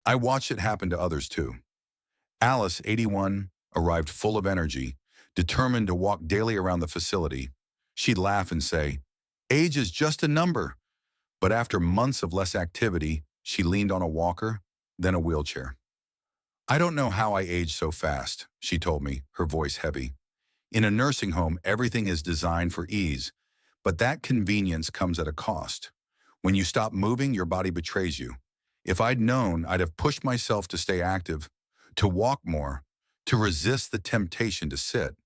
I watched it happen to others too. Alice, 81, arrived full of energy, determined to walk daily around the facility. She'd laugh and say, "Age is just a number." But after months of less activity, she leaned on a walker, then a wheelchair. "I don't know how I aged so fast," she told me, her voice heavy. "In a nursing home, everything is designed for ease, but that convenience comes at a cost. When you stop moving, your body betrays you. If I'd known, I'd have pushed myself to stay active, to walk more, to resist the temptation to sit.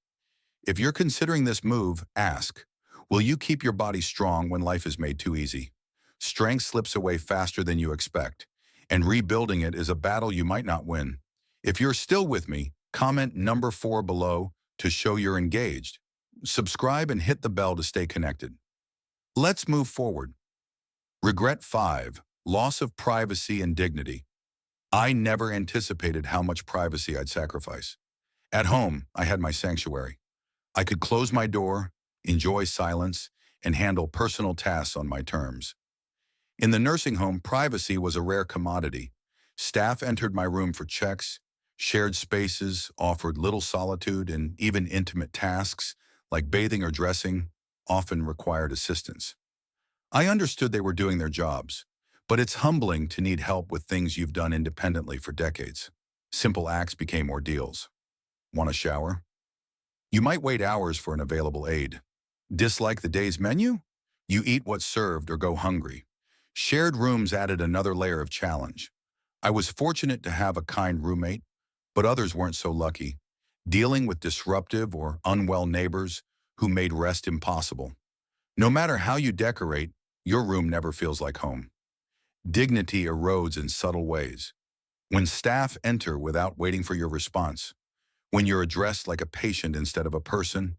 If you're considering this move, ask, will you keep your body strong when life is made too easy? Strength slips away faster than you expect, and rebuilding it is a battle you might not win. If you're still with me, comment number 4 below to show you're engaged. Subscribe and hit the bell to stay connected. Let's move forward. Regret 5, loss of privacy and dignity. I never anticipated how much privacy I'd sacrifice. At home, I had my sanctuary. I could close my door, enjoy silence, and handle personal tasks on my terms. In the nursing home, privacy was a rare commodity. Staff entered my room for checks, shared spaces offered little solitude, and even intimate tasks, like bathing or dressing, often required assistance. I understood they were doing their jobs, but it's humbling to need help with things you've done independently for decades. Simple acts became ordeals. Want a shower? You might wait hours for an available aid. Dislike the day's menu? You eat what's served or go hungry. Shared rooms added another layer of challenge. I was fortunate to have a kind roommate, but others weren't so lucky, dealing with disruptive or unwell neighbors who made rest impossible. No matter how you decorate, your room never feels like home. Dignity erodes in subtle ways. When staff enter without waiting for your response, when you're addressed like a patient instead of a person,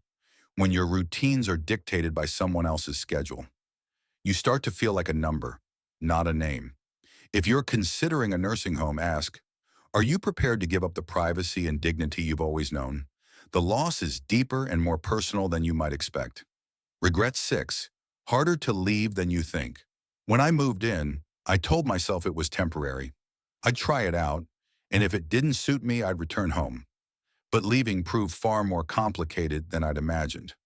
when your routines are dictated by someone else's schedule, you start to feel like a number, not a name. If you're considering a nursing home, ask, are you prepared to give up the privacy and dignity you've always known? The loss is deeper and more personal than you might expect. Regret 6, harder to leave than you think. When I moved in, I told myself it was temporary. I'd try it out, and if it didn't suit me, I'd return home. But leaving proved far more complicated than I'd imagined.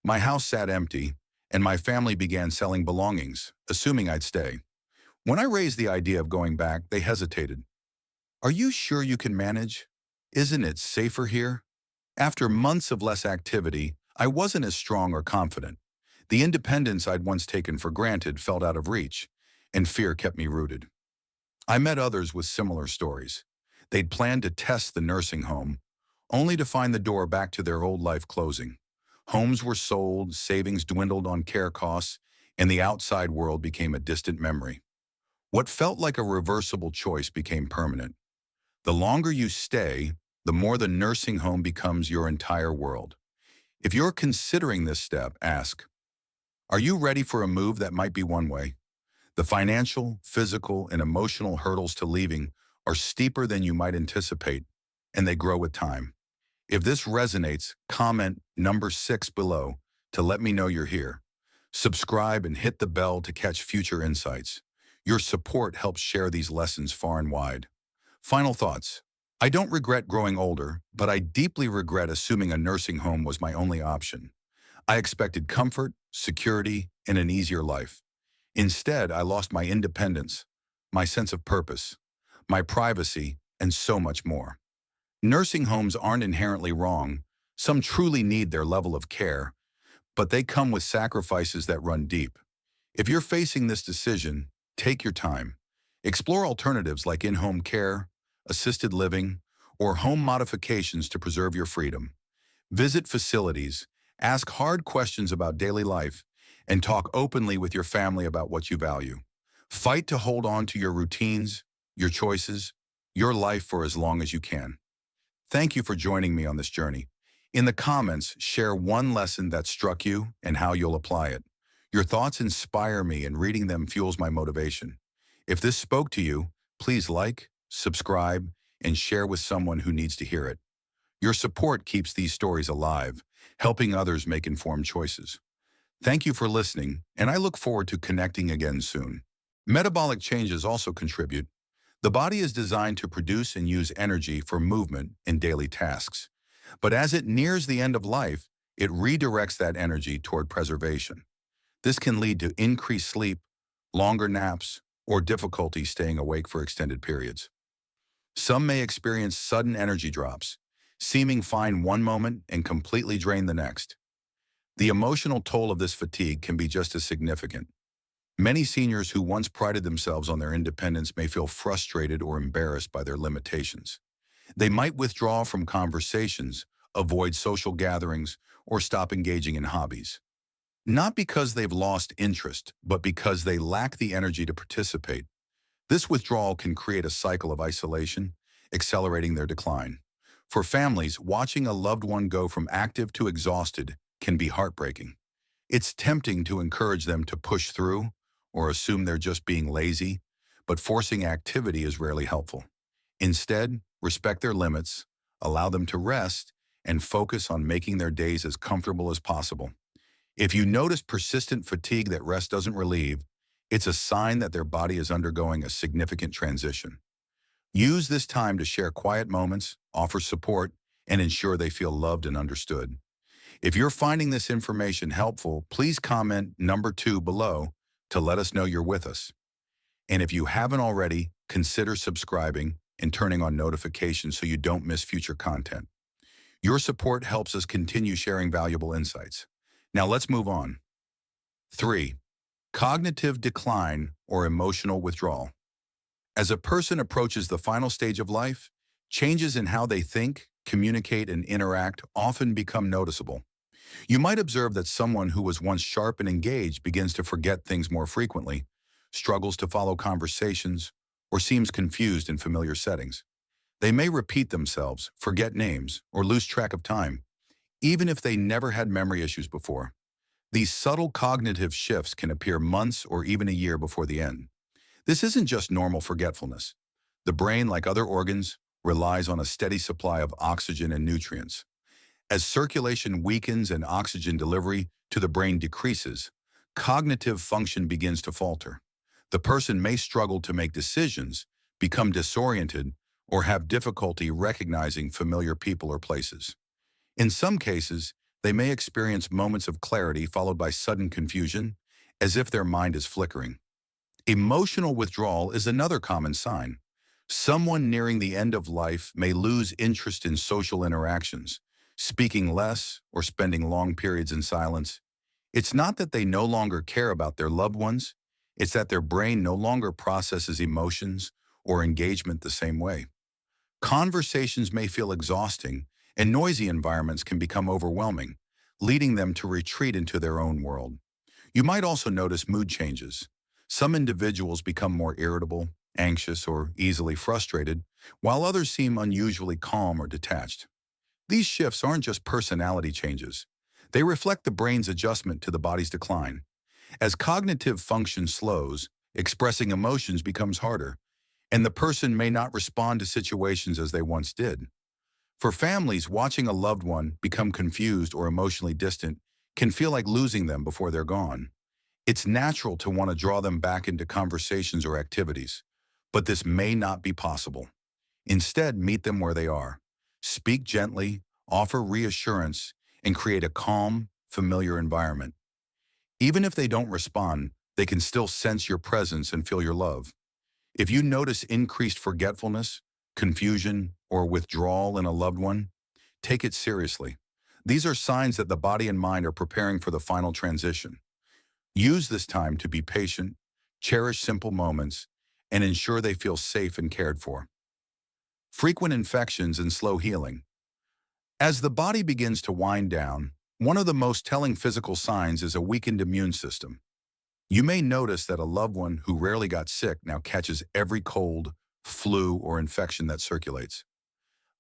My house sat empty, and my family began selling belongings, assuming I'd stay. When I raised the idea of going back, they hesitated. Are you sure you can manage? Isn't it safer here? After months of less activity, I wasn't as strong or confident. The independence I'd once taken for granted felt out of reach, and fear kept me rooted. I met others with similar stories. They'd planned to test the nursing home, only to find the door back to their old life closing. Homes were sold, savings dwindled on care costs, and the outside world became a distant memory. What felt like a reversible choice became permanent. The longer you stay, the more the nursing home becomes your entire world. If you're considering this step, ask, are you ready for a move that might be one way? The financial, physical, and emotional hurdles to leaving are steeper than you might anticipate, and they grow with time. If this resonates, comment number 6 below to let me know you're here. Subscribe and hit the bell to catch future insights. Your support helps share these lessons far and wide. Final thoughts. I don't regret growing older, but I deeply regret assuming a nursing home was my only option. I expected comfort, security, and an easier life. Instead, I lost my independence, my sense of purpose, my privacy, and so much more. Nursing homes aren't inherently wrong. Some truly need their level of care, but they come with sacrifices that run deep. If you're facing this decision, take your time. Explore alternatives like in-home care, assisted living, or home modifications to preserve your freedom. Visit facilities, ask hard questions about daily life, and talk openly with your family about what you value. Fight to hold on to your routines, your choices, your life for as long as you can. Thank you for joining me on this journey. In the comments, share one lesson that struck you and how you'll apply it. Your thoughts inspire me, and reading them fuels my motivation. If this spoke to you, please like, subscribe, and share with someone who needs to hear it. Your support keeps these stories alive, helping others make informed choices. Thank you for listening, and I look forward to connecting again soon. Metabolic changes also contribute. The body is designed to produce and use energy for movement in daily tasks. But as it nears the end of life, it redirects that energy toward preservation. This can lead to increased sleep, longer naps, or difficulty staying awake for extended periods. Some may experience sudden energy drops, seeming fine one moment and completely drained the next. The emotional toll of this fatigue can be just as significant. Many seniors who once prided themselves on their independence may feel frustrated or embarrassed by their limitations. They might withdraw from conversations, avoid social gatherings, or stop engaging in hobbies. Not because they've lost interest, but because they lack the energy to participate. This withdrawal can create a cycle of isolation, accelerating their decline. For families, watching a loved one go from active to exhausted can be heartbreaking. It's tempting to encourage them to push through or assume they're just being lazy, but forcing activity is rarely helpful. Instead, respect their limits, allow them to rest, and focus on making their days as comfortable as possible. If you notice persistent fatigue that rest doesn't relieve, it's a sign that their body is undergoing a significant transition. Use this time to share quiet moments, offer support, and ensure they feel loved and understood. If you're finding this information helpful, please comment number 2 below to let us know you're with us. And if you haven't already, consider subscribing and turning on notifications so you don't miss future content. Your support helps us continue sharing valuable insights. Now let's move on. 3. Cognitive decline or emotional withdrawal. As a person approaches the final stage of life, changes in how they think, communicate, and interact often become noticeable. You might observe that someone who was once sharp and engaged begins to forget things more frequently, struggles to follow conversations, or seems confused in familiar settings. They may repeat themselves, forget names, or lose track of time, even if they never had memory issues before. These subtle cognitive shifts can appear months or even a year before the end. This isn't just normal forgetfulness. The brain, like other organs, relies on a steady supply of oxygen and nutrients. As circulation weakens and oxygen delivery to the brain decreases, cognitive function begins to falter. The person may struggle to make decisions, become disoriented, or have difficulty recognizing familiar people or places. In some cases, they may experience moments of clarity followed by sudden confusion, as if their mind is flickering. Emotional withdrawal is another common sign. Someone nearing the end of life may lose interest in social interactions, speaking less or spending long periods in silence. It's not that they no longer care about their loved ones, it's that their brain no longer processes emotions or engagement the same way. Conversations may feel exhausting, and noisy environments can become overwhelming, leading them to retreat into their own world. You might also notice mood changes. Some individuals become more irritable, anxious, or easily frustrated, while others seem unusually calm or detached. These shifts aren't just personality changes. They reflect the brain's adjustment to the body's decline. As cognitive function slows, expressing emotions becomes harder, and the person may not respond to situations as they once did. For families, watching a loved one become confused or emotionally distant can feel like losing them before they're gone. It's natural to want to draw them back into conversations or activities, but this may not be possible. Instead, meet them where they are. Speak gently, offer reassurance, and create a calm, familiar environment. Even if they don't respond, they can still sense your presence and feel your love. If you notice increased forgetfulness, confusion, or withdrawal in a loved one, take it seriously. These are signs that the body and mind are preparing for the final transition. Use this time to be patient, cherish simple moments, and ensure they feel safe and cared for. Frequent infections and slow healing. As the body begins to wind down, one of the most telling physical signs is a weakened immune system. You may notice that a loved one who rarely got sick now catches every cold, flu, or infection that circulates.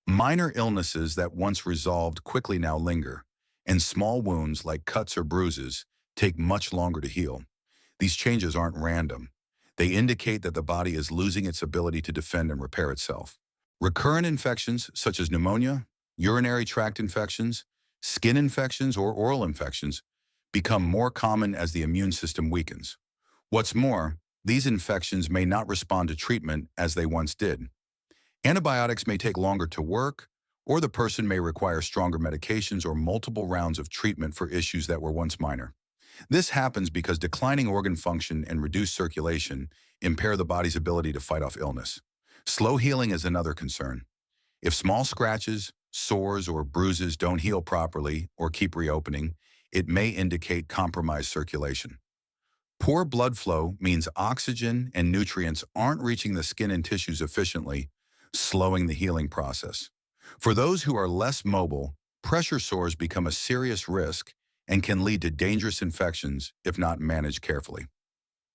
Minor illnesses that once resolved quickly now linger, and small wounds like cuts or bruises take much longer to heal. These changes aren't random. They indicate that the body is losing its ability to defend and repair itself. Recurrent infections such as pneumonia, urinary tract infections, skin infections, or oral infections become more common as the immune system weakens. What's more, these infections may not respond to treatment as they once did. Antibiotics may take longer to work, or the person may require stronger medications or multiple rounds of treatment for issues that were once minor. This happens because declining organ function and reduced circulation impair the body's ability to fight off illness. Slow healing is another concern. If small scratches, sores, or bruises don't heal properly or keep reopening, it may indicate compromised circulation. Poor blood flow means oxygen and nutrients aren't reaching the skin and tissues efficiently, slowing the healing process. For those who are less mobile, pressure sores become a serious risk and can lead to dangerous infections if not managed carefully.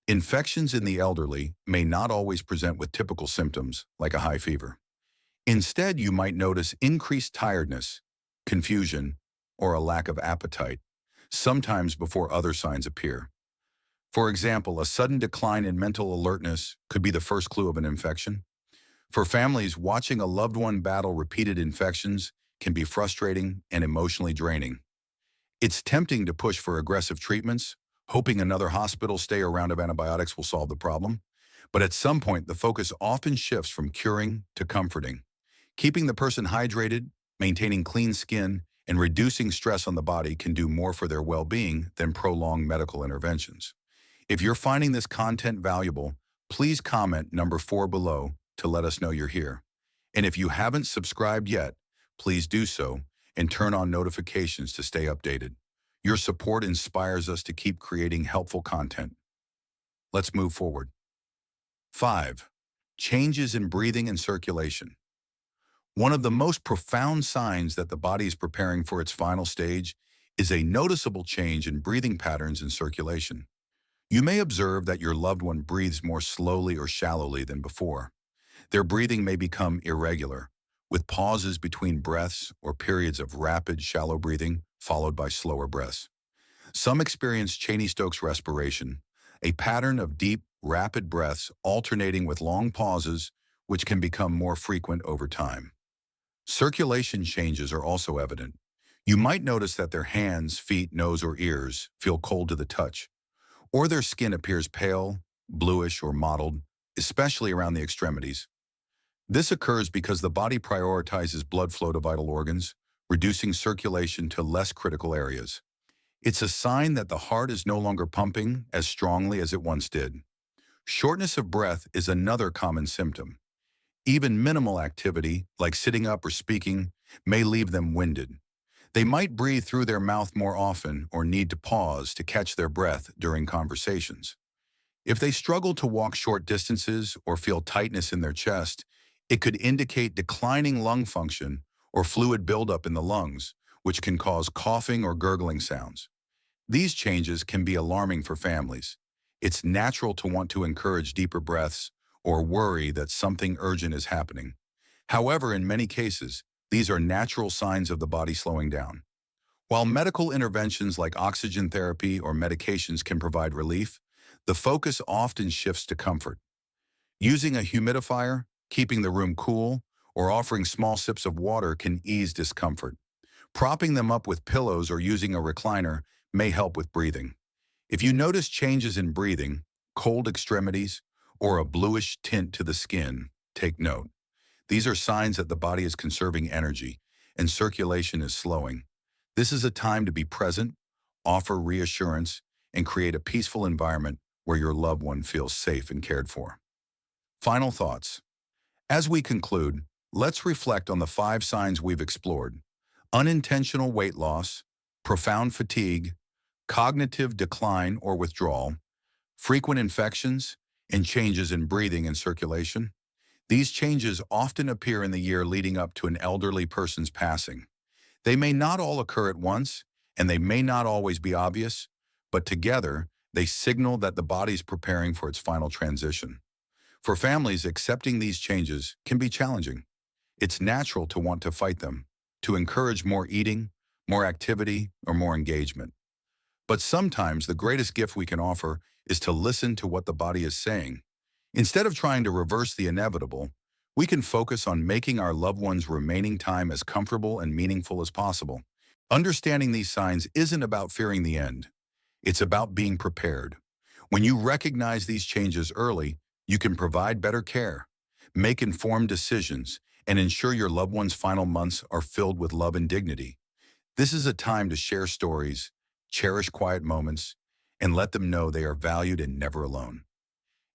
Infections in the elderly may not always present with typical symptoms like a high fever. Instead, you might notice increased tiredness, confusion, or a lack of appetite, sometimes before other signs appear. For example, a sudden decline in mental alertness could be the first clue of an infection. For families, watching a loved one battle repeated infections can be frustrating and emotionally draining. It's tempting to push for aggressive treatments, hoping another hospital stay or round of antibiotics will solve the problem. But at some point, the focus often shifts from curing to comforting. Keeping the person hydrated, maintaining clean skin, and reducing stress on the body can do more for their well-being than prolonged medical interventions. If you're finding this content valuable, please comment number 4 below to let us know you're here. And if you haven't subscribed yet, please do so and turn on notifications to stay updated. Your support inspires us to keep creating helpful content. Let's move forward. 5. Changes in breathing and circulation. One of the most profound signs that the body is preparing for its final stage is a noticeable change in breathing patterns and circulation. You may observe that your loved one breathes more slowly or shallowly than before. Their breathing may become irregular, with pauses between breaths or periods of rapid, shallow breathing followed by slower breaths. Some experience Cheney-Stokes respiration, a pattern of deep, rapid breaths alternating with long pauses, which can become more frequent over time. Circulation changes are also evident. You might notice that their hands, feet, nose, or ears feel cold to the touch, or their skin appears pale, bluish, or mottled, especially around the extremities. This occurs because the body prioritizes blood flow to vital organs, reducing circulation to less critical areas. It's a sign that the heart is no longer pumping as strongly as it once did. Shortness of breath is another common symptom. Even minimal activity, like sitting up or speaking, may leave them winded. They might breathe through their mouth more often or need to pause to catch their breath during conversations. If they struggle to walk short distances or feel tightness in their chest, it could indicate declining lung function or fluid buildup in the lungs, which can cause coughing or gurgling sounds. These changes can be alarming for families. It's natural to want to encourage deeper breaths or worry that something urgent is happening. However, in many cases, these are natural signs of the body slowing down. While medical interventions like oxygen therapy or medications can provide relief, the focus often shifts to comfort. Using a humidifier, keeping the room cool, or offering small sips of water can ease discomfort. Propping them up with pillows or using a recliner may help with breathing. If you notice changes in breathing, cold extremities, or a bluish tint to the skin, take note. These are signs that the body is conserving energy and circulation is slowing. This is a time to be present, offer reassurance, and create a peaceful environment where your loved one feels safe and cared for. Final thoughts. As we conclude, let's reflect on the 5 signs we've explored: unintentional weight loss, profound fatigue, cognitive decline or withdrawal, frequent infections, and changes in breathing and circulation. These changes often appear in the year leading up to an elderly person's passing. They may not all occur at once, and they may not always be obvious, but together, they signal that the body's preparing for its final transition. For families, accepting these changes can be challenging. It's natural to want to fight them, to encourage more eating, more activity, or more engagement. But sometimes the greatest gift we can offer is to listen to what the body is saying. Instead of trying to reverse the inevitable, we can focus on making our loved ones' remaining time as comfortable and meaningful as possible. Understanding these signs isn't about fearing the end. It's about being prepared. When you recognize these changes early, you can provide better care, make informed decisions, and ensure your loved one's final months are filled with love and dignity. This is a time to share stories, cherish quiet moments, and let them know they are valued and never alone.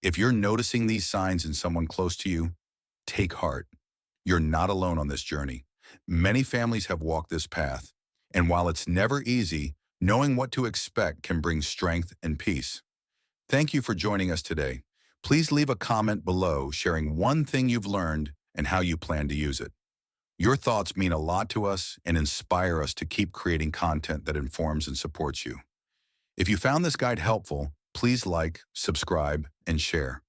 If you're noticing these signs in someone close to you, take heart. You're not alone on this journey. Many families have walked this path, and while it's never easy, knowing what to expect can bring strength and peace. Thank you for joining us today. Please leave a comment below sharing one thing you've learned and how you plan to use it. Your thoughts mean a lot to us and inspire us to keep creating content that informs and supports you. If you found this guide helpful, please like, subscribe, and share.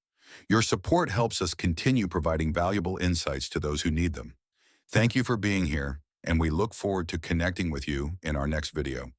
Your support helps us continue providing valuable insights to those who need them. Thank you for being here, and we look forward to connecting with you in our next video.